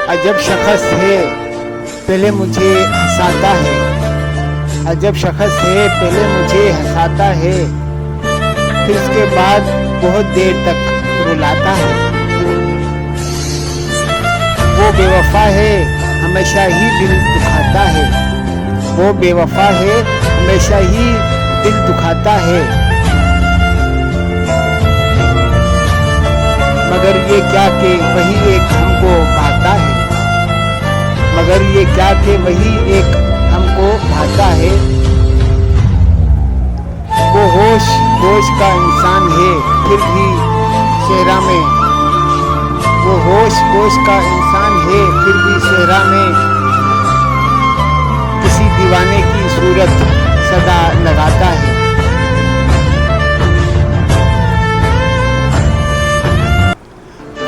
अजब शख्स है पहले मुझे हंसाता है, अजब शख्स है पहले मुझे हंसाता है, फिर उसके बाद बहुत देर तक रुलाता है। वो बेवफा है हमेशा ही दिल दुखाता है, वो बेवफा है हमेशा ही दिल दुखाता है। मगर ये क्या कि वही एक हमको भाता है, मगर ये क्या कि वही एक हमको भाता है। वो होश होश का इंसान है फिर भी सेहरा में, वो होश होश का इंसान है फिर भी सेहरा में किसी दीवाने की सूरत सदा लगाता है।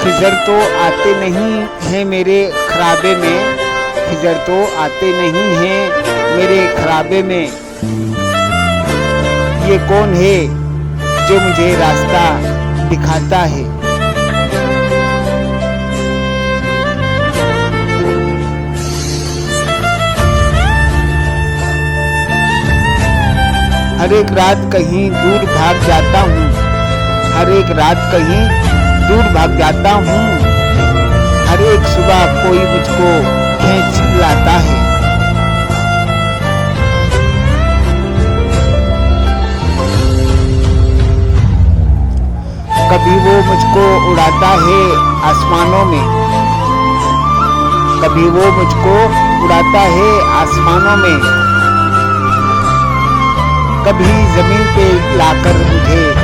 खिजर तो आते नहीं हैं मेरे खराबे में, खिजर तो आते नहीं हैं मेरे खराबे में। ये कौन है जो मुझे रास्ता दिखाता है। हर एक रात कहीं दूर भाग जाता हूँ, हर एक रात कहीं दूर भाग जाता हूँ, हर एक सुबह कोई मुझको खींच लाता है। कभी वो मुझको उड़ाता है आसमानों में, कभी वो मुझको उड़ाता है आसमानों में, कभी जमीन पे लाकर मुझे